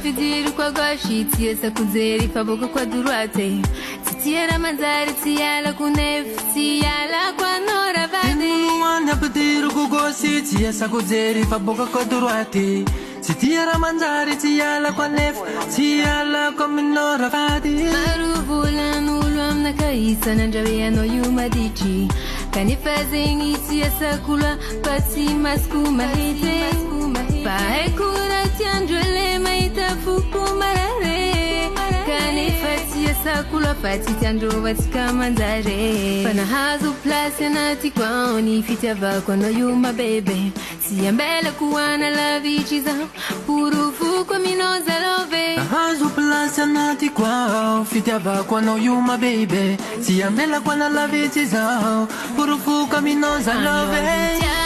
Impedir com a goshiti, essa kuzeri fa boca com a durate. Se tira manzari, se ela com neve, se ela com a nora vade. Não impedir com a goshiti, essa kuzeri fa boca com a durate. Se tira manzari, se ela com a neve, se ela com a nora vade. Maruvula no luam na caíça, na javeia no yuma dici. Cani fazem isso, essa cula, pati mascuma hite. Pai cura tiandrele maita fuku marare. Kani fati essa cula fati tiandro vatika manzare. Pana hazu place na tikwani fitava quando yuma bebe. Si ambela kuana la viciza puru fuku minoza love. Hazu place na tikwani fitava quando yuma bebe. Si ambela kuana la viciza puru fuku minoza love.